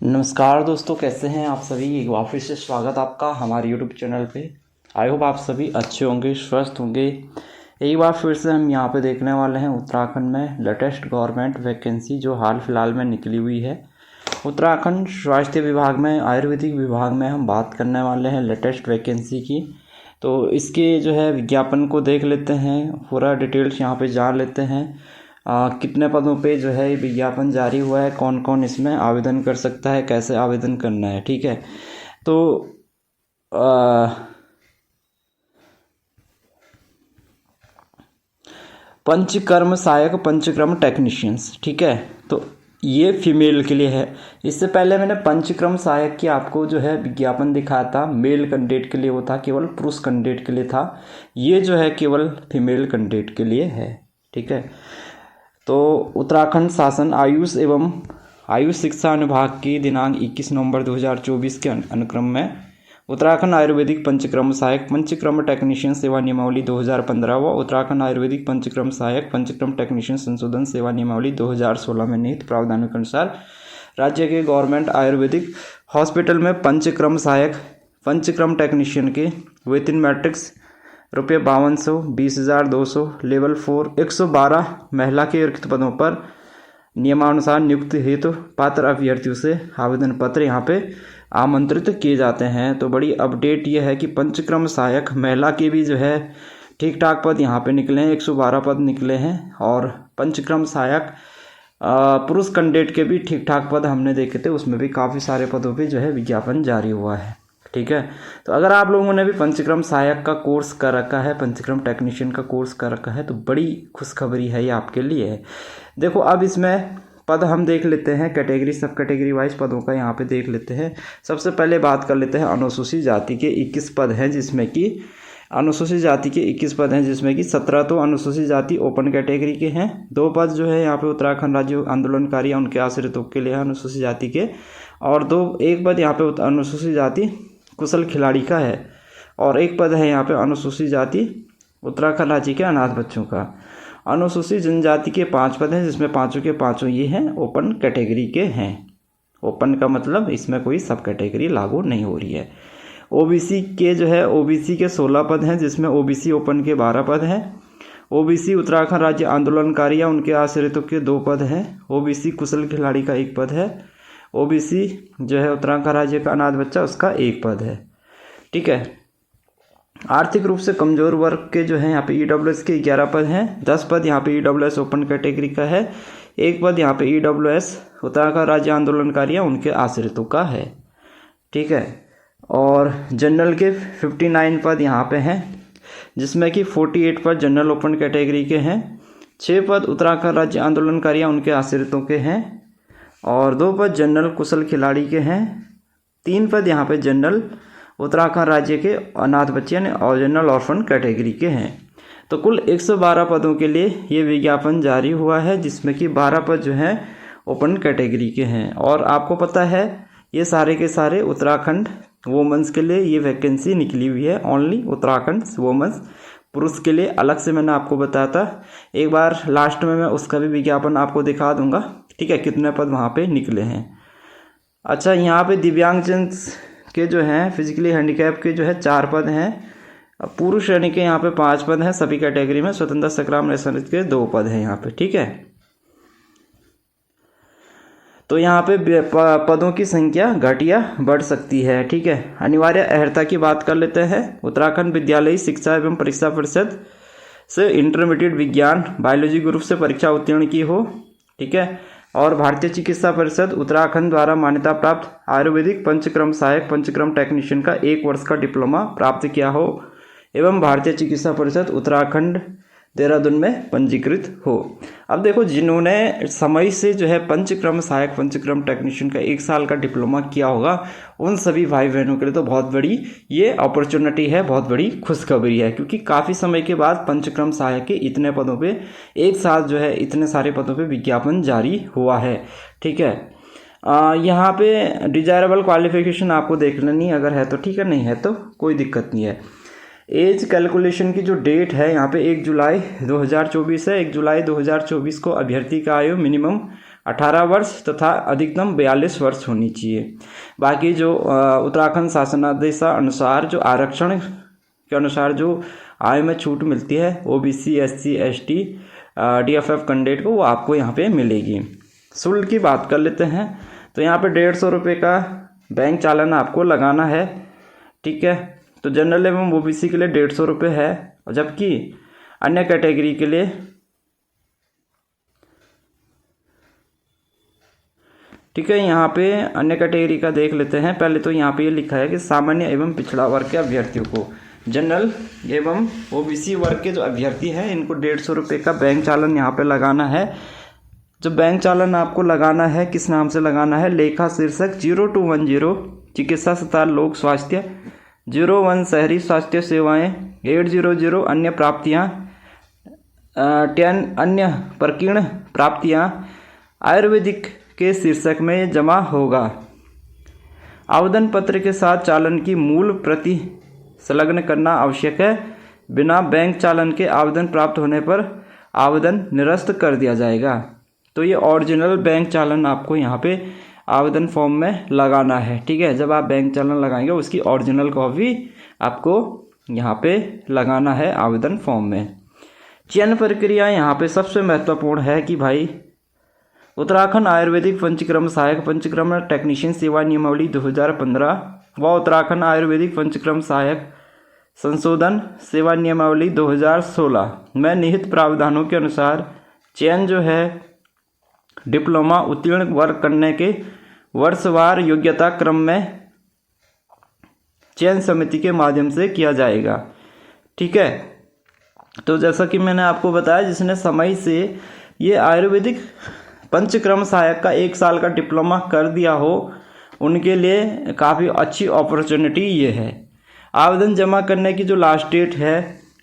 नमस्कार दोस्तों, कैसे हैं आप सभी। एक बार फिर से स्वागत आपका हमारे यूट्यूब चैनल पे। आई होप आप सभी अच्छे होंगे, स्वस्थ होंगे। एक बार फिर से हम यहाँ पे देखने वाले हैं उत्तराखंड में लेटेस्ट गवर्नमेंट वैकेंसी जो हाल फिलहाल में निकली हुई है। उत्तराखंड स्वास्थ्य विभाग में, आयुर्वेदिक विभाग में हम बात करने वाले हैं लेटेस्ट वैकेंसी की। तो इसके जो है विज्ञापन को देख लेते हैं, पूरा डिटेल्स यहाँ पे जान लेते हैं। कितने पदों पे जो है ये विज्ञापन जारी हुआ है, कौन कौन इसमें आवेदन कर सकता है, कैसे आवेदन करना है। ठीक है, तो पंचकर्म सहायक, पंचक्रम टेक्नीशियंस, ठीक है, तो ये फीमेल के लिए है। इससे पहले मैंने पंचक्रम सहायक की आपको जो है विज्ञापन दिखाया था, मेल कैंडिडेट के लिए वो था, केवल पुरुष कैंडिडेट के लिए था। ये जो है केवल फीमेल कैंडिडेट के लिए है। ठीक है, तो उत्तराखंड शासन आयुष शिक्षा विभाग की दिनांक 21 नवंबर 2024 के अनुक्रम में उत्तराखंड आयुर्वेदिक पंचक्रम सहायक, पंचक्रम टेक्नीशियन सेवा नियमावली 2015 व उत्तराखंड आयुर्वेदिक पंचक्रम सहायक, पंचक्रम टेक्नीशियन संशोधन सेवा नियमावली 2016 में निहित प्रावधानों के अनुसार राज्य के गवर्नमेंट आयुर्वेदिक हॉस्पिटल में पंचक्रम सहायक, पंचक्रम टेक्नीशियन के वेतन मैट्रिक्स ₹5200, 20,200, लेवल 4 112 महिला के रिक्त पदों पर नियमानुसार नियुक्ति हेतु पात्र अभ्यर्थियों से आवेदन पत्र यहाँ पे आमंत्रित किए जाते हैं। तो बड़ी अपडेट ये है कि पंचक्रम सहायक महिला के भी जो है ठीक ठाक पद यहाँ पे निकले हैं, 112 पद निकले हैं। और पंचक्रम सहायक पुरुष कैंडिडेट के भी ठीक ठाक पद हमने देखे थे, उसमें भी काफ़ी सारे पदों पे जो है विज्ञापन जारी हुआ है। ठीक है, तो अगर आप लोगों ने भी पंचक्रम सहायक का कोर्स कर रखा है, पंचक्रम टेक्नीशियन का कोर्स कर रखा है, तो बड़ी खुशखबरी है ये आपके लिए। देखो, अब इसमें पद हम देख लेते हैं, कैटेगरी सब कैटेगरी वाइज पदों का यहाँ पे देख लेते हैं। सबसे पहले बात कर लेते हैं अनुसूचित जाति के 21 पद हैं, जिसमें कि अनुसूचित जाति के 21 पद हैं, जिसमें कि 17 तो अनुसूचित जाति ओपन कैटेगरी के हैं। 2 पद जो है यहाँ पे उत्तराखंड राज्य आंदोलनकारी या उनके आश्रितों के लिए अनुसूचित जाति के, और एक पद यहाँ पे अनुसूचित जाति कुशल खिलाड़ी का है, और 1 पद है यहाँ पे अनुसूचित जाति उत्तराखंड राज्य के अनाथ बच्चों का। अनुसूचित जनजाति के 5 पद हैं, जिसमें पाँचों के पाँचों ये हैं ओपन कैटेगरी के हैं। ओपन का मतलब इसमें कोई सब कैटेगरी लागू नहीं हो रही है। ओबीसी के जो है ओबीसी के 16 पद हैं, जिसमें ओबीसी ओपन के 12 पद हैं। ओबीसी उत्तराखंड राज्य आंदोलनकारी या उनके आश्रितों के 2 पद हैं। ओबीसी कुशल खिलाड़ी का 1 पद है। ओबीसी जो है उत्तराखंड राज्य का अनाथ बच्चा, उसका 1 पद है। ठीक है, आर्थिक रूप से कमजोर वर्ग के जो है यहाँ पे ईडब्ल्यूएस के 11 पद हैं। 10 पद यहाँ पे ईडब्ल्यूएस ओपन कैटेगरी का है। 1 पद यहाँ पे ईडब्ल्यूएस उत्तराखंड राज्य आंदोलनकारी या उनके आश्रितों का है। ठीक है, और जनरल के 59 पद यहाँ पे हैं, जिसमें कि 48 पद जनरल ओपन कैटेगरी के हैं। 6 पद उत्तराखंड राज्य आंदोलनकारी या उनके आश्रितों के हैं, और 2 पद जनरल कुशल खिलाड़ी के हैं। 3 पद यहाँ पे जनरल उत्तराखंड राज्य के अनाथ बच्चे और जनरल ऑर्फन कैटेगरी के हैं। तो कुल 112 पदों के लिए ये विज्ञापन जारी हुआ है, जिसमें कि 12 पद जो हैं ओपन कैटेगरी के हैं। और आपको पता है ये सारे के सारे उत्तराखंड वोमेंस के लिए ये वैकेंसी निकली हुई है, ओनली उत्तराखंड वोमेंस। पुरुष के लिए अलग से मैंने आपको बताया था, एक बार लास्ट में मैं उसका भी विज्ञापन आपको दिखा दूंगा। ठीक है, कितने पद वहाँ पे निकले हैं। अच्छा, यहाँ पे दिव्यांगजन के जो हैं फिजिकली हैंडीकैप के जो है 4 पद हैं। पुरुष श्रेणी के यहाँ पे 5 पद हैं सभी कैटेगरी में। स्वतंत्रता संग्राम नेशनल के 2 पद हैं यहाँ पे। ठीक है, तो यहाँ पे पदों की संख्या घट या बढ़ सकती है। ठीक है, अनिवार्य अर्हता की बात कर लेते हैं। उत्तराखंड विद्यालयी शिक्षा एवं परीक्षा परिषद से इंटरमीडिएट विज्ञान बायोलॉजी ग्रुप से परीक्षा उत्तीर्ण की हो। ठीक है, और भारतीय चिकित्सा परिषद उत्तराखंड द्वारा मान्यता प्राप्त आयुर्वेदिक पंचक्रम सहायक, पंचक्रम टेक्नीशियन का 1 वर्ष का डिप्लोमा प्राप्त किया हो, एवं भारतीय चिकित्सा परिषद उत्तराखंड देहरादून में पंजीकृत हो। अब देखो, जिन्होंने समय से जो है पंचक्रम सहायक, पंचक्रम टेक्नीशियन का 1 साल का डिप्लोमा किया होगा, उन सभी भाई बहनों के लिए तो बहुत बड़ी ये अपॉर्चुनिटी है, बहुत बड़ी खुशखबरी है, क्योंकि काफ़ी समय के बाद पंचक्रम सहायक के इतने पदों पे एक साथ जो है इतने सारे पदों पे विज्ञापन जारी हुआ है। ठीक है, यहाँ पे डिजायरेबल क्वालिफिकेशन आपको देख लेनी, अगर है तो ठीक है, नहीं है तो कोई दिक्कत नहीं है। एज कैलकुलेशन की जो डेट है यहाँ पे 1 जुलाई 2024 है। 1 जुलाई 2024 को अभ्यर्थी का आयु मिनिमम 18 वर्ष तथा अधिकतम 42 वर्ष होनी चाहिए। बाकी जो उत्तराखंड शासनादेश अनुसार जो आरक्षण के अनुसार जो आय में छूट मिलती है OBC, SC, ST, DFF candidate को, वो आपको यहाँ पे मिलेगी। शुल्क की बात कर लेते हैं तो यहाँ पे 150 रुपये का बैंक चालान आपको लगाना है, ठीक है। तो जनरल एवं ओबीसी के लिए 150 रुपये है, और जबकि अन्य कैटेगरी के लिए, ठीक है, यहाँ पे अन्य कैटेगरी का देख लेते हैं। पहले तो यहाँ पे ये लिखा है कि सामान्य एवं पिछड़ा वर्ग के अभ्यर्थियों को, जनरल एवं ओबीसी वर्ग के जो अभ्यर्थी हैं इनको 150 रुपये का बैंक चालान यहाँ पे लगाना है। जो बैंक चालान आपको लगाना है किस नाम से लगाना है, लेखा शीर्षक 0210 चिकित्सा अस्पताल लोक स्वास्थ्य, 01 शहरी स्वास्थ्य सेवाएं, 800 अन्य प्राप्तियाँ, 10 अन्य प्रकीर्ण प्राप्तियाँ आयुर्वेदिक के शीर्षक में जमा होगा। आवेदन पत्र के साथ चालान की मूल प्रति संलग्न करना आवश्यक है। बिना बैंक चालान के आवेदन प्राप्त होने पर आवेदन निरस्त कर दिया जाएगा। तो ये ओरिजिनल बैंक चालान आपको यहाँ पे आवेदन फॉर्म में लगाना है, ठीक है। जब आप बैंक चालान लगाएंगे उसकी ओरिजिनल कॉपी आपको यहाँ पे लगाना है आवेदन फॉर्म में। चयन प्रक्रिया यहाँ पे सबसे महत्वपूर्ण है कि भाई उत्तराखंड आयुर्वेदिक पंचक्रम सहायक पंचक्रम टेक्नीशियन सेवा नियमावली 2015 व उत्तराखंड आयुर्वेदिक पंचक्रम सहायक संशोधन सेवा नियमावली 2016 में निहित प्रावधानों के अनुसार चयन जो है डिप्लोमा उत्तीर्ण वर्ग करने के वर्षवार योग्यता क्रम में चयन समिति के माध्यम से किया जाएगा, ठीक है। तो जैसा कि मैंने आपको बताया, जिसने समय से ये आयुर्वेदिक पंचक्रम सहायक का 1 साल का डिप्लोमा कर दिया हो उनके लिए काफ़ी अच्छी अपॉर्चुनिटी ये है। आवेदन जमा करने की जो लास्ट डेट है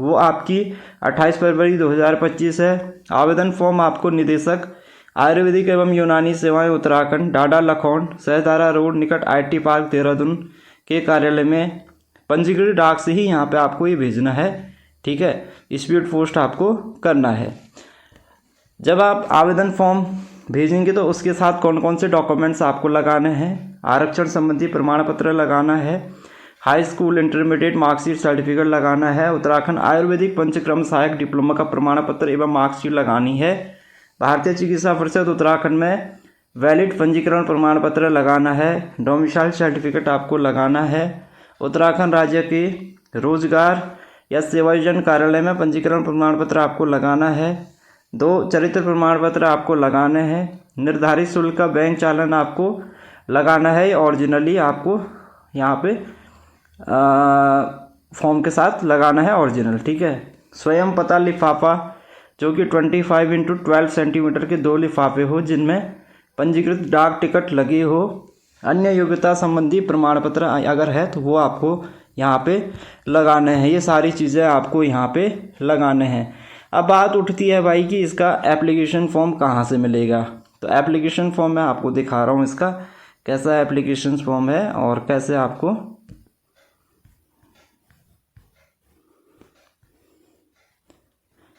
वो आपकी 28 फरवरी 2025 है। आवेदन फॉर्म आपको निदेशक आयुर्वेदिक एवं यूनानी सेवाएं उत्तराखंड, डाडा लखौंड, सहदारा रोड निकट आईटी पार्क देहरादून के कार्यालय में पंजीकृत डाक से ही यहाँ पे आपको ये भेजना है, ठीक है। स्पीड पोस्ट आपको करना है। जब आप आवेदन फॉर्म भेजेंगे तो उसके साथ कौन कौन से डॉक्यूमेंट्स आपको लगाने हैं, आरक्षण संबंधी प्रमाण पत्र लगाना है, high school intermediate marksheet certificate लगाना है, उत्तराखंड आयुर्वेदिक पंचक्रम सहायक डिप्लोमा का प्रमाण पत्र एवं मार्कशीट लगानी है, भारतीय चिकित्सा परिषद उत्तराखंड में वैलिड पंजीकरण प्रमाण पत्र लगाना है, डोमिसाइल सर्टिफिकेट आपको लगाना है, उत्तराखंड राज्य के रोजगार या सेवायोजन कार्यालय में पंजीकरण प्रमाण पत्र आपको लगाना है, 2 चरित्र प्रमाण पत्र आपको लगाने हैं, निर्धारित शुल्क का बैंक चालान आपको लगाना है, ओरिजिनली आपको यहाँ पे फॉर्म के साथ लगाना है ओरिजिनल, ठीक है। स्वयं पता लिफाफा जो कि 25x12 सेंटीमीटर के 2 लिफाफे हो जिनमें पंजीकृत डाक टिकट लगी हो, अन्य योग्यता संबंधी प्रमाण पत्र अगर है तो वो आपको यहाँ पे लगाने हैं। ये सारी चीज़ें आपको यहाँ पे लगाने हैं। अब बात उठती है भाई कि इसका एप्लीकेशन फॉर्म कहाँ से मिलेगा। तो एप्लीकेशन फॉर्म मैं आपको दिखा रहा हूँ इसका कैसा एप्लीकेशन फॉर्म है और कैसे आपको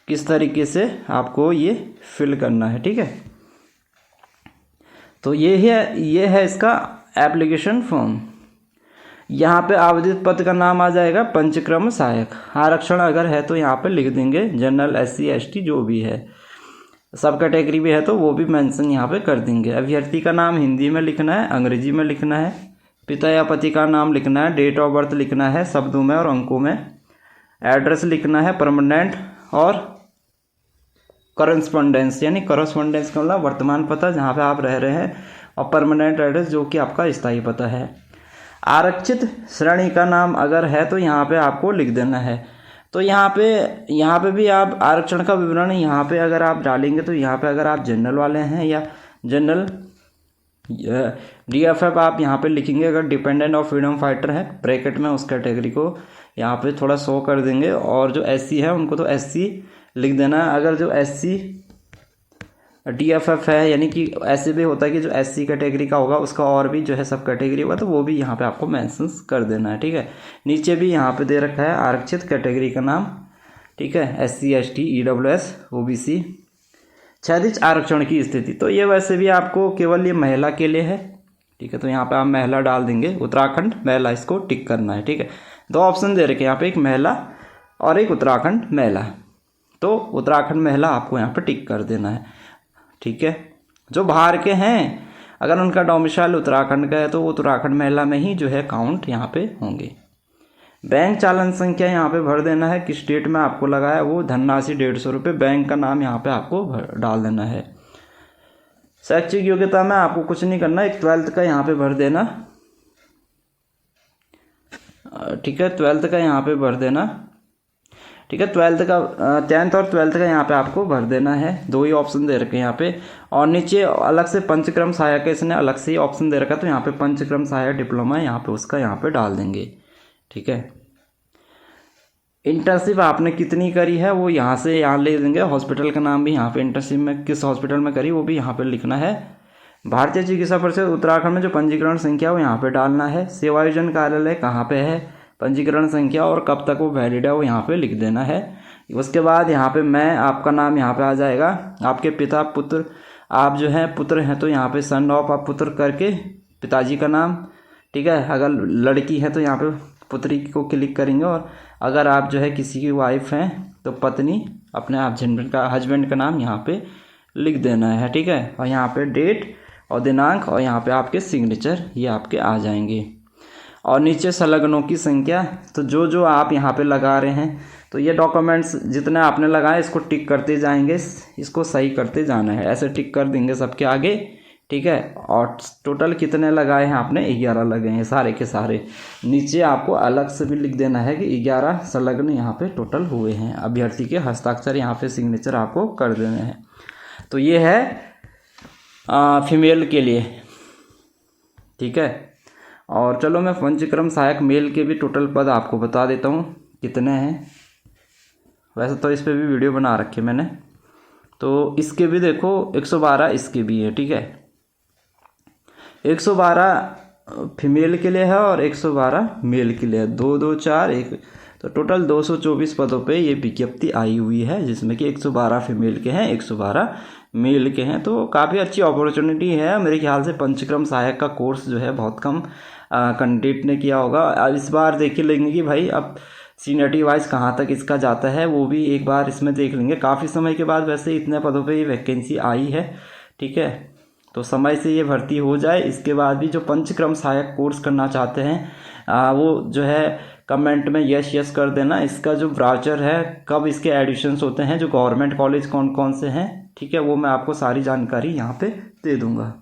किस तरीके से आपको ये फिल करना है, ठीक है। तो ये है इसका एप्लीकेशन फॉर्म। यहाँ पे आवेदित पद का नाम आ जाएगा पंचक्रम सहायक। आरक्षण अगर है तो यहाँ पे लिख देंगे जनरल, एससी, एसटी जो भी है, सब कैटेगरी भी है तो वो भी मेंशन यहाँ पे कर देंगे। अभ्यर्थी का नाम हिंदी में लिखना है, अंग्रेजी में लिखना है, पिता या पति का नाम लिखना है, डेट ऑफ बर्थ लिखना है शब्दों में और अंकों में, एड्रेस लिखना है परमानेंट और करस्पॉन्डेंस यानी करस्पॉन्डेंस का मतलब वर्तमान पता जहाँ पे आप रह रहे हैं, और परमानेंट एड्रेस जो कि आपका स्थायी पता है। आरक्षित श्रेणी का नाम अगर है तो यहाँ पे आपको लिख देना है। तो यहाँ पे भी आप आरक्षण का विवरण यहाँ पे अगर आप डालेंगे तो यहाँ पे अगर आप जनरल वाले हैं या जनरल डीएफएफ आप यहाँ पे लिखेंगे। अगर डिपेंडेंट और फ्रीडम फाइटर है ब्रैकेट में उस कैटेगरी को यहाँ पे थोड़ा शो कर देंगे, और जो एससी है उनको तो एससी लिख देना है। अगर जो एससी डीएफएफ है यानी कि ऐसे भी होता है कि जो एससी कैटेगरी का होगा उसका और भी जो है सब कैटेगरी होगा तो वो भी यहाँ पे आपको मेंशन कर देना है, ठीक है। नीचे भी यहाँ पे दे रखा है आरक्षित कैटेगरी का नाम, ठीक है, एससी, एसटी, ईडब्ल्यूएस, ओबीसी। क्षैतिज आरक्षण की स्थिति, तो ये वैसे भी आपको केवल ये महिला के लिए है, ठीक है। तो यहाँ पे आप महिला डाल देंगे, उत्तराखंड महिला, इसको टिक करना है, ठीक है। 2 ऑप्शन दे रखे हैं यहाँ पे, एक महिला और एक उत्तराखंड महिला। तो उत्तराखंड महिला आपको यहाँ पे टिक कर देना है, ठीक है। जो बाहर के हैं, अगर उनका डोमिसाइल उत्तराखंड का है तो वो उत्तराखंड महिला में ही जो है काउंट यहाँ पे होंगे। बैंक चालन संख्या यहाँ पे भर देना है, किस डेट में आपको लगा है वो धनराशि 150 रुपये, बैंक का नाम यहाँ पे आपको डाल देना है। शैक्षिक योग्यता में आपको कुछ नहीं करना, एक 12th का यहाँ पे भर देना, ठीक है। 12th का यहाँ पे भर देना, ठीक है। 12th का 10th और 12th का यहाँ पे आपको भर देना है। 2 ही ऑप्शन दे रखे हैं यहाँ पे, और नीचे अलग से पंचक्रम सहायक का इसने अलग से ही ऑप्शन दे रखा है, तो यहाँ पे पंचक्रम सहायक डिप्लोमा यहाँ पे उसका यहाँ पे डाल देंगे, ठीक है। इंटर्नशिप आपने कितनी करी है वो यहाँ से यहाँ ले देंगे, हॉस्पिटल का नाम भी यहाँ पे, इंटर्नशिप में किस हॉस्पिटल में करी वो भी यहाँ पे लिखना है। भारतीय चिकित्सा परिषद उत्तराखंड में जो पंजीकरण संख्या वो यहाँ पे डालना है। सेवायोजन कार्यालय कहाँ पे है, पंजीकरण संख्या और कब तक वो वैलिड है वो यहाँ पे लिख देना है। उसके बाद यहाँ पे मैं आपका नाम यहाँ पे आ जाएगा, आपके पिता पुत्र, आप जो है पुत्र हैं तो यहाँ पे सन ऑफ आप पुत्र करके पिताजी का नाम, ठीक है। अगर लड़की है तो यहाँ पे पुत्री को क्लिक करेंगे, और अगर आप जो है किसी की वाइफ हैं तो पत्नी, अपने आप हस्बैंड का नाम यहाँ पे लिख देना है, ठीक है। और यहाँ पे डेट और दिनांक और यहाँ पे आपके सिग्नेचर ये आपके आ जाएंगे। और नीचे संलग्नों की संख्या, तो जो जो आप यहाँ पे लगा रहे हैं, तो ये डॉक्यूमेंट्स जितने आपने लगाए इसको टिक करते जाएंगे, इसको सही करते जाना है, ऐसे टिक कर देंगे सबके आगे, ठीक है। और टोटल कितने लगाए हैं आपने, 11 लगे हैं सारे के सारे। नीचे आपको अलग से भी लिख देना है कि 11 संलग्न यहाँ पे टोटल हुए हैं। अभ्यर्थी के हस्ताक्षर यहाँ पे सिग्नेचर आपको कर देने हैं। तो ये है फीमेल के लिए, ठीक है। और चलो मैं पंचक्रम सहायक मेल के भी टोटल पद आपको बता देता हूँ कितने हैं। वैसे तो इस पर भी वीडियो बना रखे मैंने, तो इसके भी देखो 112 इसके भी है, ठीक है। 112 फीमेल के लिए है और 112 मेल के लिए है, 2 2 4 1, तो टोटल 224 पदों पे ये विज्ञप्ति आई हुई है, जिसमें कि 112 फीमेल के हैं, 112 मेल के हैं। तो काफ़ी अच्छी अपॉर्चुनिटी है। मेरे ख्याल से पंचक्रम सहायक का कोर्स जो है बहुत कम कैंडिडेट ने किया होगा। अब इस बार देख लेंगे कि भाई अब सीनियरिटी वाइज कहाँ तक इसका जाता है, वो भी एक बार इसमें देख लेंगे। काफ़ी समय के बाद वैसे इतने पदों पे ये वैकेंसी आई है, ठीक है। तो समय से ये भर्ती हो जाए। इसके बाद भी जो पंचक्रम सहायक कोर्स करना चाहते हैं वो जो है कमेंट में यस कर देना। इसका जो ब्राउचर है, कब इसके एडमिशन्स होते हैं, जो गवर्नमेंट कॉलेज कौन कौन से हैं, ठीक है, वो मैं आपको सारी जानकारी यहाँ पे दे दूँगा।